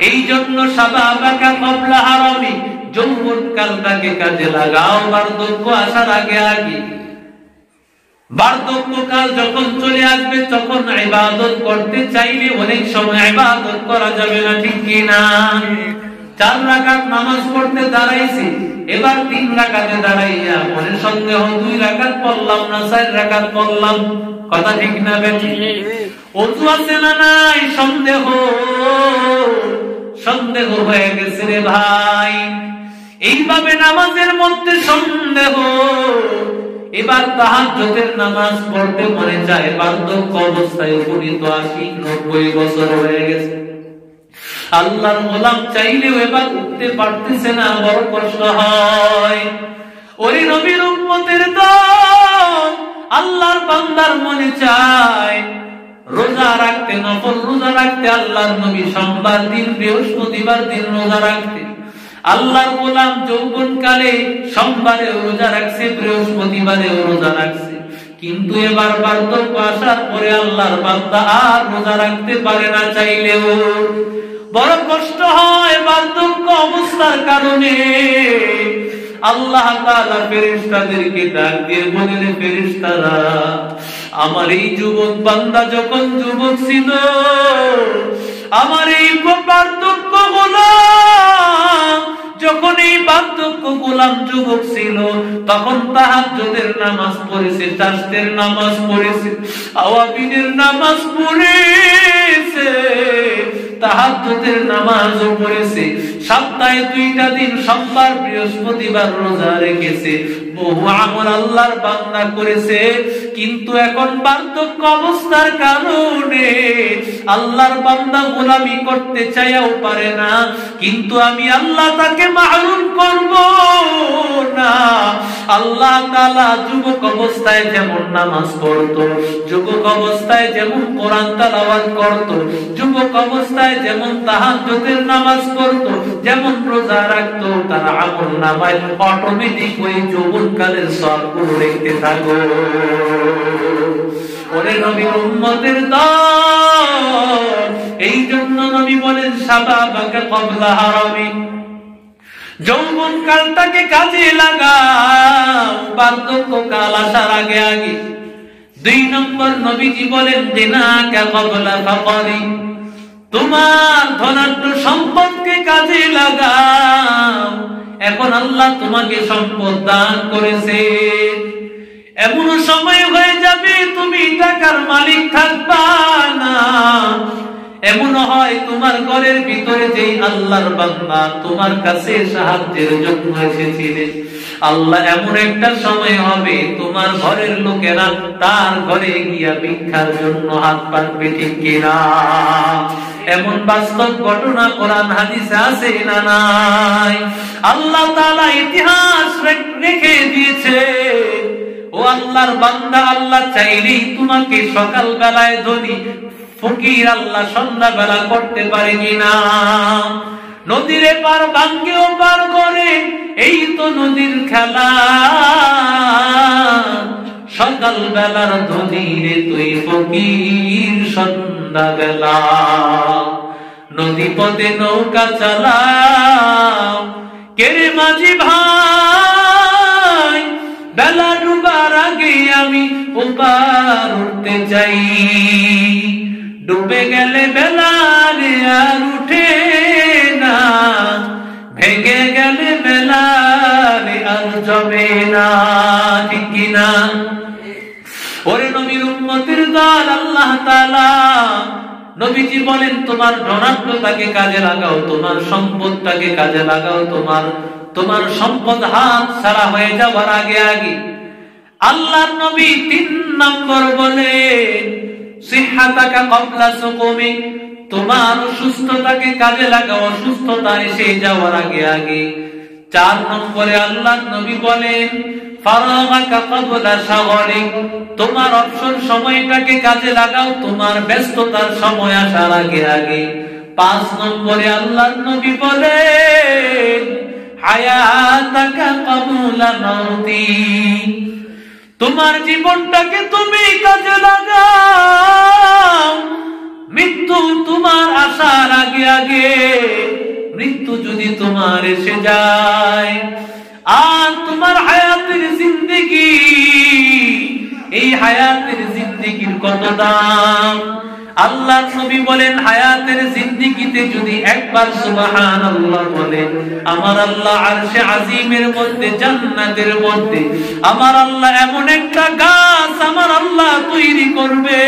এই জন্য শাবাবাকা ক্বাবলা হারামি, যৌবন কালটাকে কাজে লাগাও বার্ধক্য আসার আগে আগে। বার্ধক্য কাল যখন চলে আসবে তখন ইবাদত করতে চাইলে অনেক সময় ইবাদত করা যাবে না, ঠিক কি না? 4 রাকাত নামাজ পড়তে দাঁড়াইছি, এবার 3 রাকাতে দাঁড়াইয়া মনে সন্দেহ 2 রাকাত পড়লাম না 4 রাকাত পড়লাম, কথা ঠিক না বেঠি? ওযু আছে না নাই? সন্দেহ হয়ে গেছে রে ভাই। এইভাবে নামাজের মধ্যে সন্দেহ। এবার তাহাজ্জুদের নামাজ পড়তে মনে চায়, বার্ধক্য অবস্থায় উপনীত 80-90 বছর হয়ে গেছে, আল্লাহর গোলাম চাইলেও এবার উঠতে পারতেছে না, বড় কষ্ট হয়। ওরে নবীর উম্মতের দল, আল্লাহর বান্দার মনে চায় রোজা রাখতে, নফল রোজা রাখতে। আল্লাহর নবী সোমবার দিন, বৃহস্পতিবার দিন রোজা রাখতে। আল্লাহর গোলাম যৌবন কালে সোমবারে রোজা রাখছে, বৃহস্পতিবারে রোজা রাখছে, কিন্তু এবার বার্ধক্য আসার পরে আল্লাহর বান্দা আর রোজা রাখতে পারে না চাইলেও। বড় কষ্ট হয় বার্ধক্য অবস্থার কারণে। আল্লাহ তাআলা ফেরেশতাদেরকে ডাক দিয়ে বলেন, ফেরেশতারা, আমার এই যুবক বান্দা যখন যুবক ছিল, আমার এই বার্ধক্য গোলাম যখন এই বার্ধক্য গোলাম যুবক ছিল, তখন তাহাজ্জুদের নামাজ পড়েছে, চাষতের নামাজ পড়েছে, আওয়াবিনের নামাজ পড়েছে, তাহাজ্জুদের নামাজও পড়েছে, সপ্তাহে 2টা দিন সোমবার বৃহস্পতিবার রোজা রেখেছে, বহু আমল আল্লাহর বান্দা করেছে, কিন্তু এখন বার্ধক্য অবস্থার কারণে আল্লাহর বান্দা গোলামি করতে চাইও পারে না। কিন্তু আমি আল্লাহ তাকে মাহরুম করব না। আল্লাহ তাআলা যুবক অবস্থায় যেমন নামাজ পড়তো, যুবক অবস্থায় যেমন কোরআন তেলাওয়াত করতো, যুবক অবস্থায় যেমন তাহাজ্জুদের নামাজ পড়তো, যেমন রোজা রাখতো, তার আমল নামায় অটোমেটিক ওই যৌবনকালের সবগুলো লিখতে থাকো। ওরে নবীর উম্মতের দল, এই জন্য নবী বলেন শাবাবাকা ক্বাবলা হারামি, যৌবন কালটাকে কাজে লাগাও বার্ধক্য কাল আসার আগে আগে। 2 নম্বর নবীজি বলেন জিনাকা ক্বাবলা ফাকরি, তোমার ধনাঢ্য সম্পদকে কাজে লাগাও। এখন আল্লাহ তোমাকে সম্পদ দান করেছে, এমন সময় হয়ে যাবে তুমি টাকার মালিক থাকবা না। এমন হয় তোমার ঘরের ভিতরে যেই আল্লাহর বান্দা তোমার কাছে সাহায্যের জন্য এসেছিলেন, আল্লাহ এমন একটা সময় হবে তোমার ঘরের লোকেরা তার ঘরে গিয়া ভিক্ষার জন্য হাত পাতবে, ঠিক কিনা? এমন বাস্তব ঘটনা কোরআন হাদিসে আছে না নাই? আল্লাহ তাআলা ইতিহাস রেখে দিয়েছে। ও আল্লাহর বান্দা, আল্লাহ চাইলেই তোমাকে সকাল বেলায় ধনী ফকির আল্লাহ সন্ধ্যা বেলা করতে পারে কিনা? নদীর পার ভাঙ্গেও পার করে, এই তো নদীর খেলা। সকাল বেলার ধনী রে তুই ফকির সন্ধ্যা বেলা, নদী পথে নৌকা চালাও কেরে মাঝি ভাই, বেলা ডুবার আগে আমি ওপার উঠতে যাই, ডুবে গেলে বেলা রে আর উঠে না, ভেঙে গেলে বেলা রে আর জমে না, ঠিক কিনা? ওরে নবীর উম্মতের দল, আল্লাহ তাআলা নবীজি বলেন তোমার ধনাঢ্যতাকে কাজে লাগাও, তোমার সম্পদটাকে কাজে লাগাও, তোমার সম্পদ হাত ছাড়া হয়ে যাওয়ার আগে আগে। আল্লাহর নবী 3 নম্বর বলেন সিহহাতাকা ক্বাবলা সুকুমি, তোমার সুস্থতাকে কাজে লাগাও অসুস্থতা এসে যাওয়ার আগে আগে। 4 নম্বরে আল্লাহর নবী বলেন ফারাগাকা ক্বাবলা শাগলি, তোমার অবসর সময়টাকে কাজে লাগাও তোমার ব্যস্ততার সময় আসার আগে আগে। 5 নম্বরে আল্লাহর নবী বলেন হায়াতাকা ক্বাবলা মাউতি, তোমার জীবনটাকে তুমি কাজে লাগাও মৃত্যু তোমার আসার আগে আগে। মৃত্যু যদি তোমার এসে যায় আর তোমার হায়াতের জিন্দেগি, এই হায়াতের জিন্দেগির কত দাম! আল্লাহর নবী বলেন হায়াতের জিন্দেগিতে যদি একবার সুবহানাল্লাহ বলেন, আমার আল্লাহ আরশে আজিমের মধ্যে জান্নাতের মধ্যে আমার আল্লাহ এমন একটা গাছ আমার আল্লাহ তৈরি করবে,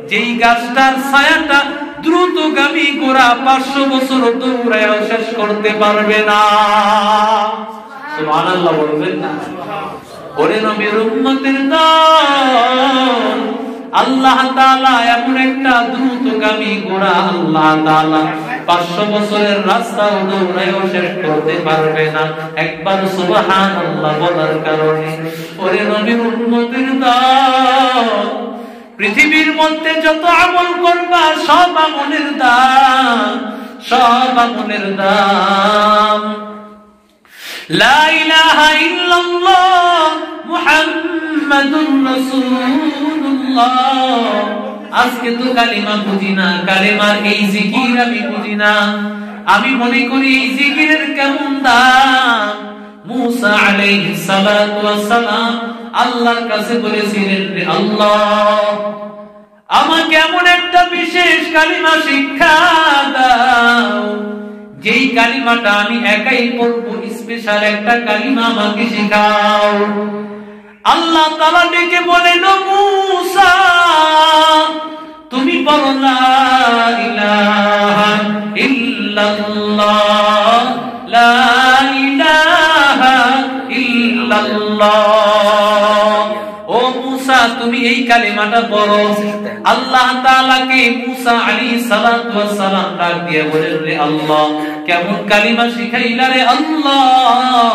যেই গাছটার ছায়াটা দ্রুতগামী ঘোড়া 500 বছর দৌড়ায় শেষ করতে পারবে না। সুবহানাল্লাহ বলবেন না? ওরে নবীর উম্মতের দল, আল্লাহ তাআলা এমন একটা দ্রুতগামী ঘোড়া আল্লাহ তাআলা 500 বছরের রাস্তা দৌড়ায় শেষ করতে পারবে না একবার সুবহানাল্লাহ বলার কারণে। ওরে নবীর উম্মতের দল, পৃথিবীর মধ্যে যত আমল করবা সব আমলের দাম, সব আমলের দাম লা ইলাহা ইল্লাল্লাহ মুহাম্মাদুর রাসূলুল্লাহ। আজকে তো কালিমা বুঝি না, কালেমার এই জিকির আমি বুঝি না। আমি মনে করি এই জিকিরের কেমন দাম। মুসা আলাইহিস সালাতু ওয়াস সালাম আল্লাহর কাছে বলেছিলেন, রে আল্লাহ আমাকে এমন একটা বিশেষ কালিমা শিক্ষা দাও, যেই কালিমাটা আমি একাই পড়ব, স্পেশাল একটা কালিমা আমাকে শেখাও। আল্লাহ তাআলা ডেকে বলেন, মুসা তুমি বলো লা ইলাহা ইল্লাল্লাহ, লা ইলাহা ইল্লাল্লাহ। ও মুসা তুমি এই কালিমাটা পড়ো। আল্লাহ তাআলাকে মুসা আলাইহিস সালাতু ওয়াস সালাম ডাক দিয়ে বলেন, রে আল্লাহ, কেমন কালিমা শিখাইলা রে আল্লাহ,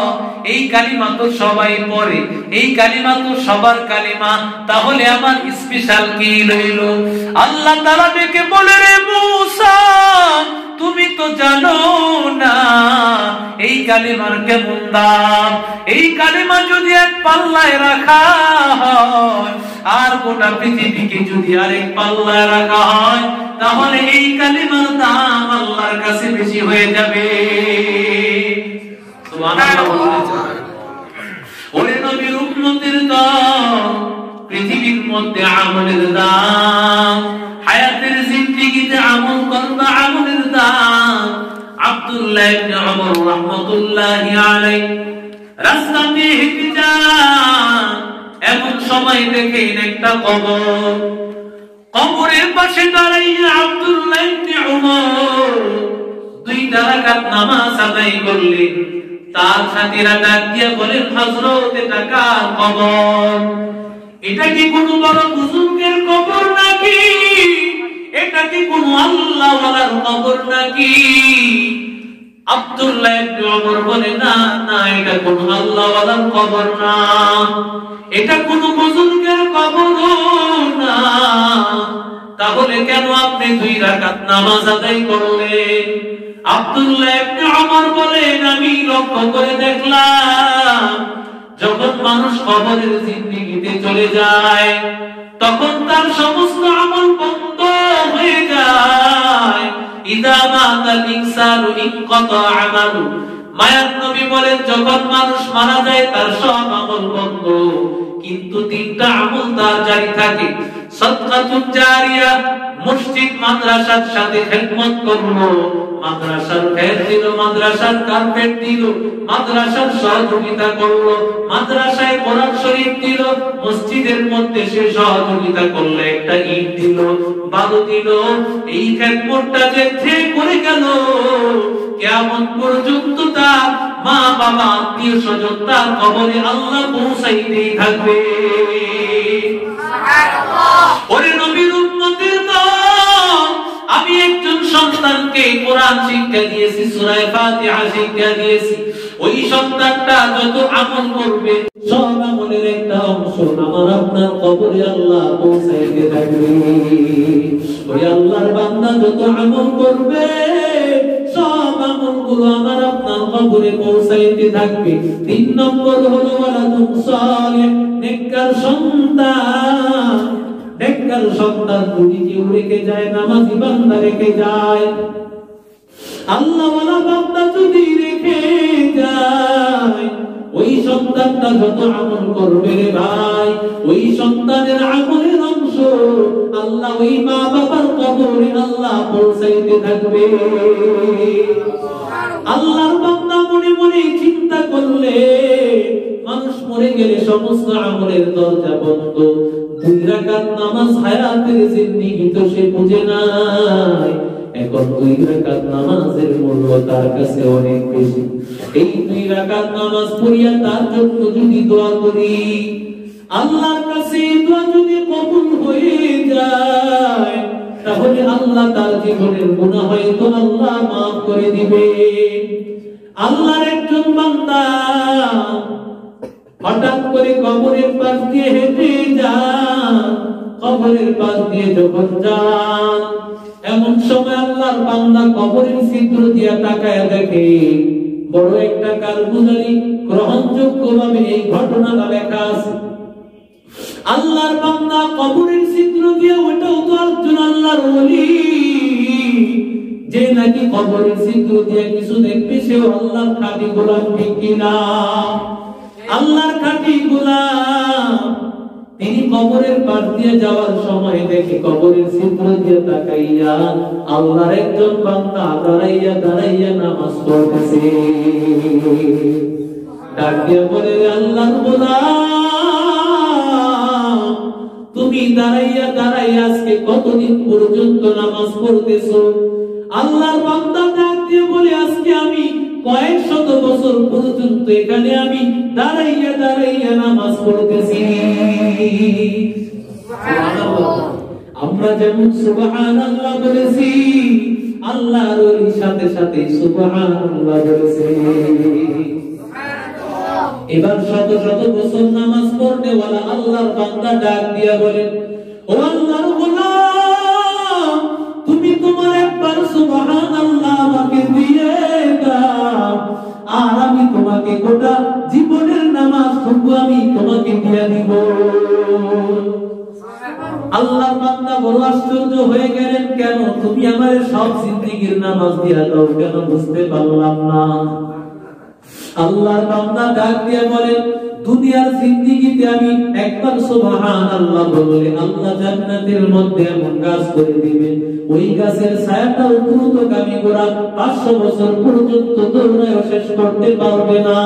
এই কালিমা তো সবাই পড়ে, এই কালিমা তো সবার কালিমা, তাহলে আমার স্পেশাল কি রইল? আল্লাহ তাআলা ডেকে বলে, রে মুসা, তুমি তো জানো না এই কালিমার কেমন দাম। এই কালিমা যদি এক পাল্লায় রাখা হয় আর গোটা পৃথিবীকে যদি আরেক পাল্লায় রাখা হয়, তাহলে এই কালিমার দাম আল্লাহর কাছে বেশি হয়ে যাবে। সুবহানাল্লাহ। ওরে নবীর উম্মতের দল, পৃথিবীর মধ্যে আমলের দাম, হায়াতের জিন্দেগিতে আমল করবা, আমলের দাম। আব্দুল্লাহ ইবনে ওমর রাহমাতুল্লাহি আলাইহি রাস্তা দিয়ে হেঁটে যান, এমন সময় দেখেন একটা কবর। কবরের পাশে দাঁড়াইয়া আব্দুল্লাহ ইবনে ওমর 2 রাকাত নামাজ আদায় করলেন। তার সাথীরা ডাক দিয়ে বলেন, হযরত এটা কার কবর? এটা কি কোনো বড় বুজুর্গের কবর নাকি? এটা কি কোনো আল্লাহ ওয়ালার কবর নাকি? আব্দুল্লাহ ইবনে ওমর বলে, না না, এটা কোনো আল্লাহ ওয়ালার কবর না, এটা কোনো বুজুর্গের কবর না। তাহলে কেন আপনি 2 রাকাত নামাজ আদায় করলেন? আব্দুল্লাহ ইবনে ওমর বলেন, আমি লক্ষ্য করে দেখলাম, যখন মানুষ কবরের জিন্দেগিতে চলে যায়, তখন তার সমস্ত আমল বন্ধ হয়ে যায়। ইদা মাতাল ইনসানু ইনকাতা আমালু, মায়ার নবী বলেন, যখন মানুষ মারা যায় তার সব আমল বন্ধ, কিন্তু 3টা আমল তার জারি থাকে। সাদকাতুন জারিয়া, মসজিদ মাদ্রাসার সাথে খেদমত করলো, মাদ্রাসার ফের দিল, মাদ্রাসার কার্পেট দিল, মাদ্রাসার সহযোগিতা করলো, মাদ্রাসায় কোরআন শরীফ দিল, মসজিদের মধ্যে সে সহযোগিতা করলো, একটা ইট দিল, বালু দিল। এই খেদমতটা যে করে গেল, কিয়ামত পর্যন্ত তার মা বাবা আত্মীয় স্বজন তার কবরে আল্লাহ পৌঁছাইতেই থাকবে। ওরে নবীর উম্মতের দল, আমি একজন সন্তানকে কোরআন শিক্ষা দিয়েছি, সূরা ফাতিহা শিক্ষা দিয়েছি। ওই সন্তানটা যত আমল করবে, সব আমলের একটা অংশ আমার আপনার কবরে আল্লাহ পৌঁছাইতে থাকবে। ওই আল্লাহর বান্দা যত আমল করবে, সব আমলগুলো আমার আপনার কবরে পৌঁছাইতে থাকবে। 3 নম্বর হলো ওয়ালাদুন সালিহ, নেককার সন্তান। নেককার সন্তান যদি কেউ রেখে যায়, নামাজি বান্দা রেখে যায়, আল্লাহ ওয়ালা বান্দা যদি রেখে যায়, ওই সন্তানটা যত আমল করবে রে ভাই, ওই সন্তানের আমলের অংশ আল্লাহ ওই মা বাবার কবরে আল্লাহ পৌঁছাইতে থাকবে। আল্লাহর বান্দা মনে মনে চিন্তা করলে, মানুষ মরে গেলে সমস্ত আমলের দরজা বন্ধ। 2 রাকাত নামাজ হায়াতের জিন্দেগি তো সে বুঝে নাই, এখন 2 রাকাত নামাজের মূল্য তার কাছে অনেক বেশি। এই 2 রাকাত নামাজ পড়িয়া তার জন্য যদি দোয়া করি, আল্লাহর কাছে দোয়া যদি কবুল হয়ে যায়, তাহলে আল্লাহ তার জীবনের গুনাহ হয়তো আল্লাহ maaf করে দিবে। আল্লাহর একজন বান্দা হঠাৎ করে কবরের পাশ দিয়ে হেঁটে যান, কবরের পাশ দিয়ে যখন যান, এমন সময় আল্লাহর বান্দা কবরের ছিদ্র দিয়া তাকায় দেখে বড় একটা কারগুজারি গ্রহণযোগ্য ভাবে এই ঘটনাটা লেখা আছে। আল্লাহর বান্দা কবরের ছিদ্র দিয়ে, ওটাও তো একজন আল্লাহর ওলি, যে নাকি কবরের ছিদ্র দিয়ে কিছু দেখবে, সেও আল্লাহর খাঁটি গোলাম, ঠিক কিনা? আল্লাহর খাঁটি গোলাম। তিনি কবরের পাশ দিয়ে যাওয়ার সময় দেখে কবরের ছিদ্র দিয়ে তাকাইয়া আল্লাহর একজন বান্দা দাঁড়াইয়া দাঁড়াইয়া নামাজ পড়তেছে। ডাক দিয়ে বলে, আল্লাহর গোলাম, তুমি দাঁড়াইয়া দাঁড়াই আজকে কতদিন পর্যন্ত নামাজ পড়তেছো? আল্লাহর বান্দা ডাক দিয়ে বলে, আজকে আমি কয়েক শত বছর পর্যন্ত এখানে আমি দাঁড়াইয়া দাঁড়াইয়া নামাজ পড়তেছি। আমরা যেমন সুবহানাল্লাহ বলেছি, আল্লাহর ওলির সাথে সাথে সুবহানাল্লাহ বলেছে। এবার শত শত বছর নামাজ পড়তে ওয়ালা আল্লাহর বান্দা ডাক দিয়া বলেন, ও আল্লাহর গোলাম, তুমি তোমার একবার সুবহানাল্লাহ আমাকে দিয়ে দাও, আর আমি তোমাকে গোটা জীবনের নামাজ তবু আমি তোমাকে দিয়ে দিব। আল্লাহর বান্দা বড় আশ্চর্য হয়ে গেলেন, কেন তুমি আমারে সব জিন্দেগীর নামাজ দিয়া দাও, কেন বুঝতে পারলাম না। আল্লাহর বান্দা ডাক দিয়ে বলেন, দুনিয়ার জিন্দেগিতে আমি একবার সুবহানাল্লাহ বললে আল্লাহ জান্নাতের মধ্যে এমন গাছ করে দিবেন, ওই গাছের ছায়াটা দ্রুতগামী ঘোড়া 500 বছর পর্যন্ত দৌড়ায় শেষ করতে পারবে না।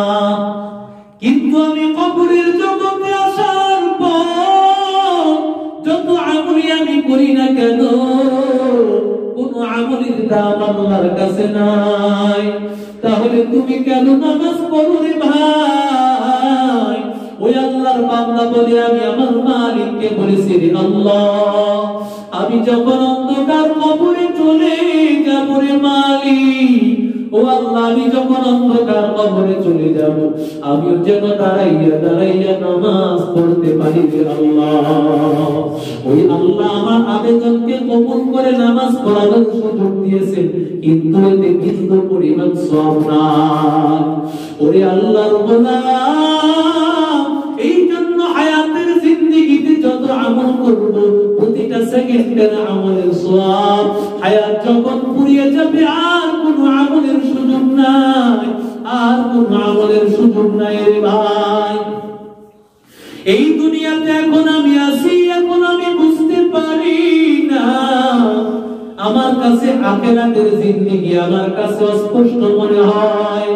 কিন্তু আমি কবরের জগতে আসার পর যত আমলি আমি করি না কেন, কোন আমলের দাম আল্লাহর কাছে নাই। তাহলে তুমি কেন নামাজ পড়ো রে ভাই? ওই আল্লাহর বান্দা বলে, আমি আমার মালিককে বলেছি, রে আল্লাহ, আমি যখন অন্ধকার কবরে চলে যাব রে মালিক, ও আল্লাহ, আমি যখন অন্ধকার কবরে চলে যাব, আমিও যেন দাঁড়াইয়া দাঁড়াইয়া নামাজ পড়তে পারি রে আল্লাহ। ওই আল্লাহ আমার আবেদনকে কবুল করে নামাজ পড়ানোর সুযোগ দিয়েছেন, কিন্তু এতে বিন্দু পরিমাণ সওয়াব নাই। ওরে আল্লাহর গোলাম, এই জন্য হায়াতের জিন্দেগিতে যত আমল করব, প্রতিটা সেকেন্ডের আমলের সওয়াব, হায়াত যখন ফুরিয়ে যাবে আর কোন আমলের সুযোগ নাই, আর কোন আমলের সুযোগ নাই রে ভাই। এই দুনিয়াতে এখন আমি আছি, এখন আমি বুঝতে পারি না, আমার কাছে আখিরাতের জিন্দেগি আমার কাছে অস্পষ্ট মনে হয়।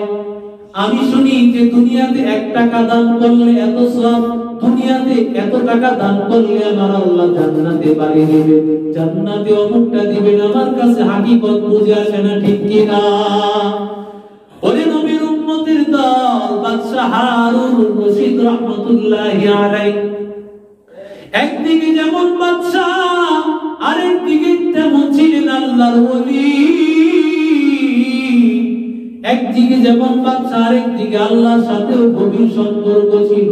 আমি শুনি যে দুনিয়াতে 1 টাকা দান করলে এত সওয়াব, দুনিয়াতে এত টাকা দান করলে আমার আল্লাহ জান্নাতে বাড়ি দিবে, জান্নাতে অমুকটা দিবেন। আমার কাছে হাকিকত বুঝে আসে না, ঠিক কি না? ওরে নবীর উম্মতের দল বাদশাহ হারুন রশিদ রাহমাতুল্লাহি আলাইহি, একদিকে যেমন বাদশাহ, আরেকদিকে তেমন ছিলেন আল্লাহর ওলি। একদিকে যেমন বাদশাহ, আরেকদিকে আল্লাহর সাথেও গভীর সম্পর্ক ছিল।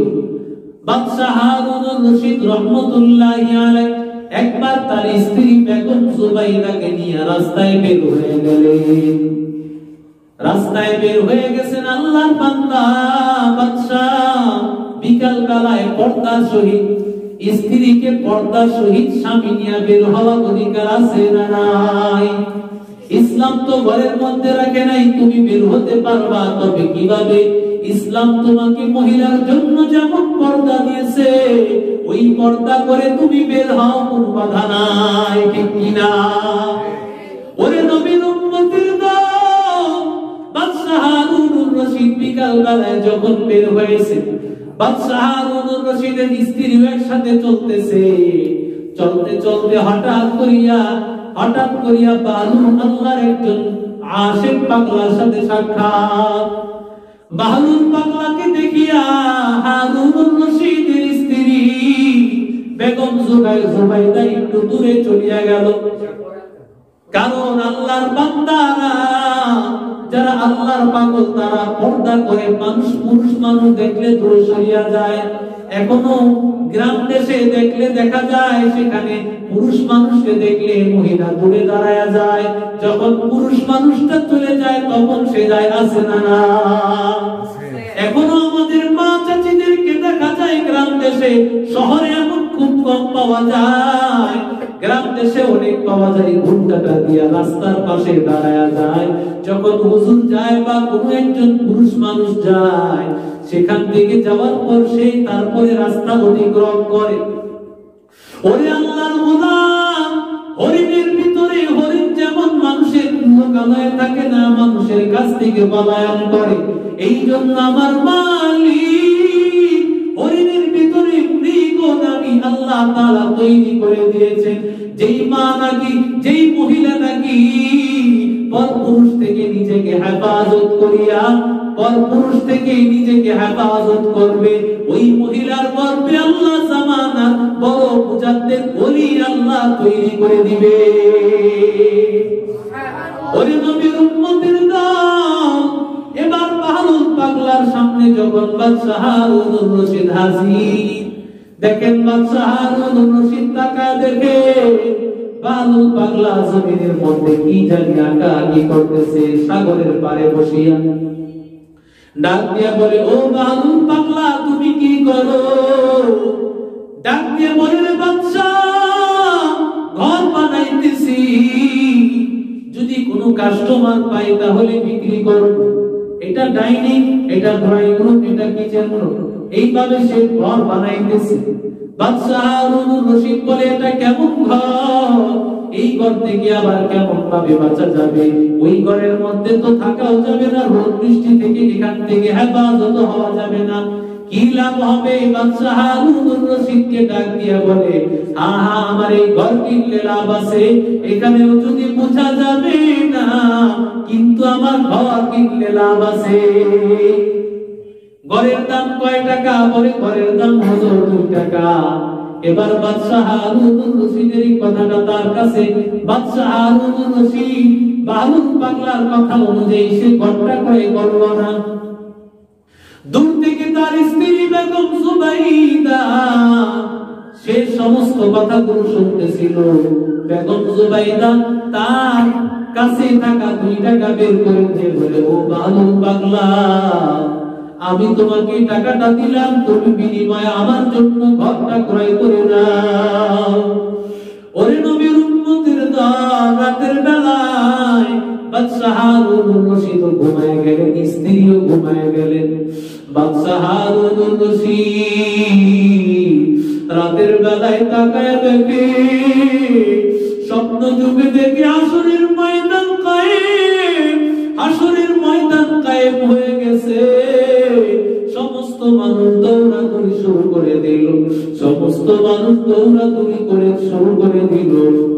বাদশাহ হারুন রশিদ রাহমাতুল্লাহি আলাইহি একবার তার স্ত্রী বেগম সুবাইদাকে নিয়ে রাস্তায় বের হয়ে গেলেন। রাস্তায় বের হয়ে গেছেন আল্লাহর বান্দা বাদশাহ, বিকাল বেলায় পর্দার সহিত স্ত্রীকে পর্দার সহিত স্বামী নিয়ে বের হওয়ার অধিকার আছে না নাই? ইসলাম তো ঘরের মধ্যে রাখে নাই, তুমি বের হতে পারবা, তবে কিভাবে? ইসলাম তোমাকে মহিলার জন্য যেমন পর্দা দিয়েছে, ওই পর্দা করে তুমি বের হও, কোনো বাধা নাই, ঠিক কিনা? ওরে নবীর উম্মতের দল বাদশাহ হারুন রশিদ বিকাল বেলায় যখন বের হয়েছে, বাদশাহ হারুন রশিদের স্ত্রী একসাথে চলতেছে। চলতে চলতে হঠাৎ করিয়া বাহলুল আল্লাহর একজন আশিক পাগলার সাথে সাক্ষাৎ। বাহলুল পাগলাকে দেখিয়া হারুন রশিদের স্ত্রী বেগম জুবাইদা একটু দূরে চলিয়া গেল। কারণ আল্লাহর বান্দারা যারা আল্লাহর পাগল, তারা পর্দা করে পুরুষ মানুষ দেখলে দূরে সরিয়া যায়। এখনো গ্রাম দেশে দেখলে দেখা যায়, সেখানে পুরুষ মানুষকে দেখলে মহিলা দূরে দাঁড়ায়া যায়। যখন পুরুষ মানুষটা চলে যায় তখন সে যায়, আছে না না? এখনো আমাদের মা চাচিদেরকে দেখা যায় গ্রাম দেশে, শহরে এমন খুব কম পাওয়া যায়। গ্রাম দেশে অনেক পাওয়া যায়, ঘুমটাটা দিয়া রাস্তার পাশে দাঁড়ায়া যায়। যখন হুজুর যায় বা কোনো একজন পুরুষ মানুষ যায়, সেখান থেকে যাওয়ার পর সেই তারপরে রাস্তা অতিক্রম করে। ওরে আল্লাহর গোলাম, হরিণের ভিতরে হরিণ যেমন মানুষের লোকালয়ে থাকে না, মানুষের কাছ থেকে পলায়ন করে, এই জন্য আমার মালিক হরিণের ভিতরে মৃগ নামী আল্লাহ তাআলা তৈরি করে দিয়েছে। যেই মা নাকি, যেই মহিলা নাকি পরপুরুষ থেকে নিজেকে হেফাজত করিয়া পরপুরুষ থেকে নিজেকে হেফাজত করবে, ওই মহিলার গর্ভে আল্লাহ জামানার বড় মুজাদ্দিদ ওলি আল্লাহ তৈরি করে দিবে। ওরে নবীর উম্মতের দল, এবার বাহলুল পাগলার সামনে যখন বাদশাহ হারুনুর রশিদ হাজির, দেখেন বাদশাহ হারুনুর রশিদ তাকায় দেখে বাহলুল পাগলা জমিনের মধ্যে কি জানি আঁকাআঁকি করতেছে সাগরের পাড়ে বসিয়া। ডাক দিয়া বলে, ও বাহলুল পাগলা তুমি কি করো? ডাক দিয়া বলে, রে বাদশাহ ঘর বানাইতেছি, যদি কোনো কাস্টমার পাই তাহলে বিক্রি করব। এটা ডাইনিং, এটা ড্রয়িং রুম, এটা কিচেন রুম, এইভাবে সে ঘর বানাইতেছে। বাদশাহ হারুনুর রশিদ বলে, এটা কেমন ঘর? এই ঘর থেকে আবার কেমন ভাবে বাঁচা যাবে? ওই ঘরের মধ্যে তো থাকাও যাবে না, রোদ বৃষ্টি থেকে এখান থেকে হেফাজত হওয়া যাবে না, কি লাভ হবে? বাদশাহ হারুনুর রশিদকে ডাক দিয়া বলে, আমার এই ঘর কিনলে লাভ আছে, এখানেও যদি বোঝা যাবে না, কিন্তু আমার ঘর কিনলে লাভ আছে। ঘরের দাম কয় টাকা? বলে ঘরের দাম হলো 2 টাকা। এবার বাদশাহ হারুনুর রশিদের কথাটা তার কাছে, বাদশাহ হারুনুর রশিদ বাহলুল পাগলার কথা অনুযায়ী সে ঘরটা ক্রয় করল না। দূর থেকে তার স্ত্রী বেগম জুবাইদা সে সমস্ত কথাগুলো শুনতেছিল। বেগম জুবাইদা তার কাছে থাকা 2 টাকা বের করে দিয়ে বলে, ও বাহলুল পাগলা, আমি তোমাকে টাকাটা দিলাম, তুমি বিনিময়ে আমার জন্য ঘরটা ক্রয় করে নাও। ওরে নবীর উম্মতের দল, রাতের বেলায় বাদশাহ হারুনুর রশিদ ঘুমায় গেলেন, স্ত্রীও ঘুমায় গেলেন। বাদশাহ হারুনুর রশিদ রাতের বেলায় তাকায় দেখে, স্বপ্ন যুগে দেখে হাসরের ময়দান কায়েম, হাসরের ময়দান কায়েম হয়ে গেছে। সমস্ত মানুষ দৌড়াদৌড়ি শুরু করে দিল, সমস্ত মানুষ দৌড়াদৌড়ি করে শুরু করে দিল,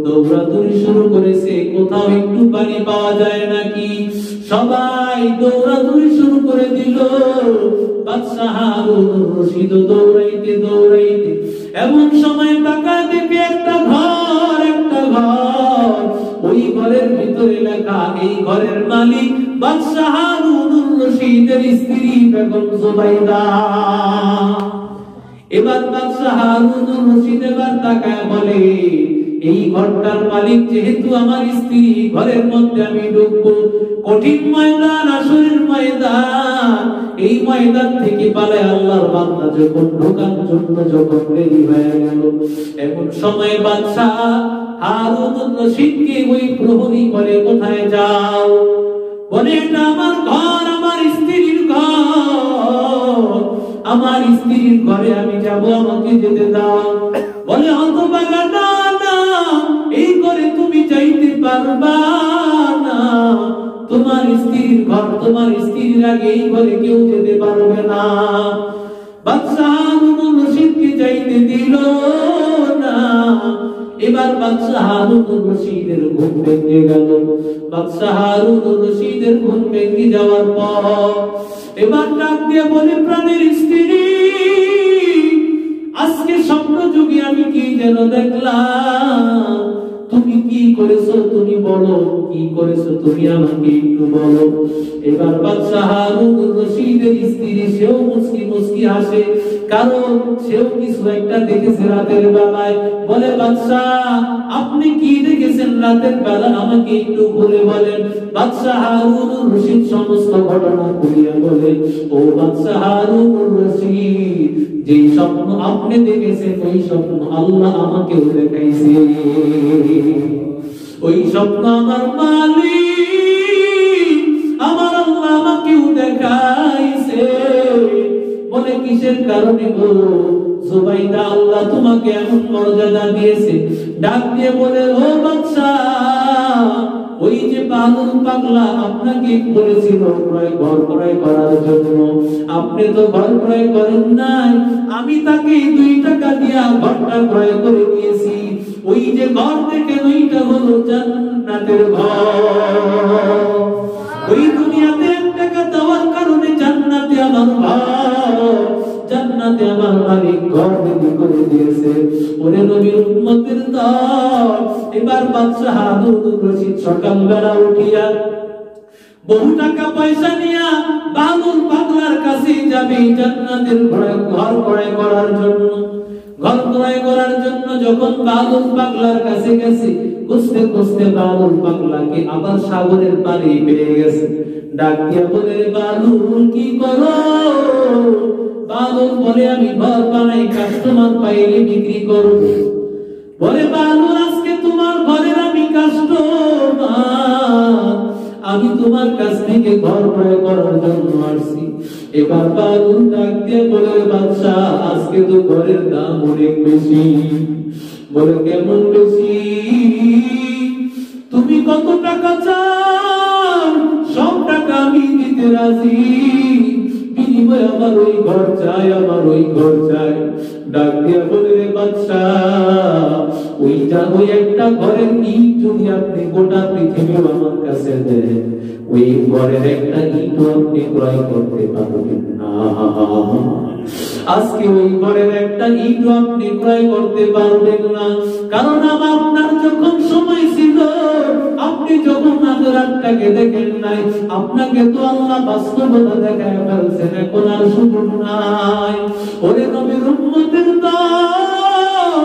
দৌড়াদৌড়ি শুরু করেছে, কোথাও একটু পানি পাওয়া যায় নাকি, সবাই দৌড়াদৌড়ি শুরু করে দিল। বাদশাহ হারুনুর রশিদ দৌড়াইতে দৌড়াইতে এমন সময় তাকায় দেখে একটা ঘর, একটা ঘর, ওই ঘরের ভিতরে লেখা, এই ঘরের মালিক বাদশাহ হারুনুর রশিদের স্ত্রী বেগম জুবাইদা। এবার বাদশাহ হারুনুর রশিদ এবার তাকায় বলে, এই ঘরটার মালিক যেহেতু আমার স্ত্রী, ঘরের মধ্যে আমি ঢুকবো, কঠিন ময়দান, আসরের ময়দান, এই ময়দান থেকে পালায় আল্লাহর বান্দা যখন ঢোকার জন্য যখন রেডি হয়ে গেল, এমন সময় বাদশাহ হারুনুর রশিদকে ওই প্রহরী বলে, কোথায় যাও? বলে, এটা আমার ঘর, আমার স্ত্রীর ঘর, আমার স্ত্রীর ঘরে আমি যাব, আমাকে যেতে দাও। বলে, হতভাগা, না না, এই ঘরে তুমি যাইতে পারবা না, তোমার স্ত্রীর ঘর, তোমার স্ত্রীর আগে এই ঘরে কেউ যেতে পারবে না। বাদশাহ হারুনুর রশিদকে যাইতে দিল না। এবার বাদশাহ হারুনুর রশিদের ঘুম ভেঙে গেল। বাদশাহ হারুনুর রশিদের ঘুম ভেঙে যাওয়ার পর এবার ডাক দিয়ে বলে, প্রাণের স্ত্রী, আজকে স্বপ্ন যুগে আমি কি যেন দেখলাম, তুমি কি করেছো? তুমি বলো, কি করেছো তুমি আমাকে একটু বলো। এবার বাদশাহ হারুনুর রশিদের স্ত্রী সেও মুস্কি মুস্কি হাসে, কারণ সেও কিছু একটা দেখেছে রাতের বেলায়। বলে, বাদশাহ আপনি কি দেখেছেন রাতের বেলা, আমাকে একটু বলে বলেন। বাদশাহ হারুনুর রশিদ সমস্ত ঘটনা খুলিয়া বলে, ও বাদশাহ হারুনুর রশিদ, যে স্বপ্ন আপনি দেখেছেন ওই স্বপ্ন আল্লাহ আমাকেও দেখাইছে, ওই স্বপ্ন আমার মালিক আমার আল্লাহ আমাকেও দেখাইছে। বলে, কিসের কারণে গো জুবাইদা, আল্লাহ তোমাকে এমন মর্যাদা দিয়েছে? ডাক দিয়ে বলে, ও বাদশাহ, ওই যে বাহলুল পাগলা আপনাকে বলেছিল ঘর ক্রয় করার জন্য, আপনি তো ঘর ক্রয় করেন নাই, আমি তাকে 2 টাকা দিয়া ঘরটা ক্রয় করে দিয়েছি। ওই যে ঘর থেকে ওইটা হলো জান্নাতের ঘর। ওই দুনিয়াতে 1 টাকা দেওয়ার কারণে জান্নাতে আমার ঘর, জান্নাতে আমার মালিক ঘর তৈরি করে দিয়েছে। ওরে নবীর উম্মতের দল, এবার বাদশা হারুন রশিদ সকালবেলা উঠিয়া বহু টাকা পয়সা নিয়া বালুর পাগলার কাছে যাবে জান্নাতের ঘর ক্রয় করার জন্য। ঘর ক্রয় করার জন্য যখন বালুর পাগলার কাছে গেছে, খুঁজতে খুঁজতে বালুর পাগলাকে আবার সাগরের পাড়ে পেয়ে গেছে। ডাক দিয়া বলে, বালুর কি করো? বালুর বলে, আমি ঘর বানাই, কাস্টমার পাইলে বিক্রি করব। বলে, বালুর আজকে তোমার ঘরের আমি কাস্টমার, আমি তোমার কাছ থেকে ঘর ক্রয় করার জন্য আসছি। এবার বালুর ডাক দিয়ে বলে, বাদশা আজকে তো ঘরের দাম অনেক বেশি। বলে, কেমন বেশি? তুমি কত টাকা চাও? সব টাকা আমি দিতে রাজি, বিনিময়ে আমার ওই ঘর চাই, আমার ওই ঘর চাই। ডাক দিয়ে বলে, বাদশা ওই একটা ঘরের ইট যদি আপনি গোটা পৃথিবী আমার কাছে দেন, ওই ঘরের একটা ইট আপনি ক্রয় করতে পারবেন না। আজকে ওই ঘরের একটা ইট আপনি ক্রয় করতে পারবেন না, কারণ আপনার যখন সময় ছিল, আপনি যখন আখিরাতটাকে দেখেন নাই, আপনাকে তো আল্লাহ বাস্তবতা দেখায় ফেলছেন, এখন আর সুযোগ নাই। ওরে নবীর উম্মতের দল,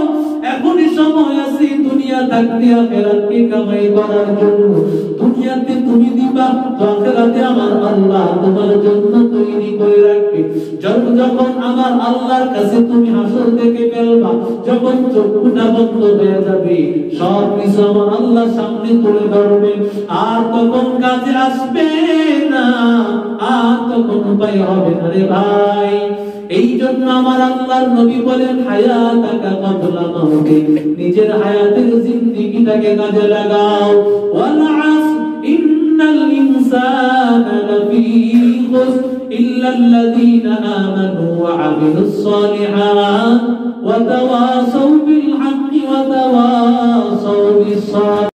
এখনই সময় আছে দুনিয়া থাকতে আখিরাতকে কামাই করার জন্য। দুনিয়াতে তুমি দিবা, তো আখিরাতে আমার আল্লাহ তোমার জন্য তৈরি করে রাখবে। যখন আমার আল্লাহর কাছে তুমি হাসর দেখে ফেলবা, যখন চোখটা বন্ধ হয়ে যাবে, সব কিছু আমার আল্লাহ সামনে তুলে ধরবে, আর তখন কাজে আসবে না, আর তখন উপায় হবে না রে ভাই। এই জন্য আমার আল্লাহর নবী বলেন, হায়াতাকা ক্বাবলা মাউতিক, নিজের হায়াতের জিন্দেগিটাকে কাজে লাগাও। ওয়াল আসর ইন্নাল ইনসানা লাফী খুসর ইল্লাল্লাযীনা আমানু ওয়া আমিলুস সালিহাত ওয়া তাওয়াসাউ বিল হাক্কি ওয়া তাওয়াসাউ বিস সাবর।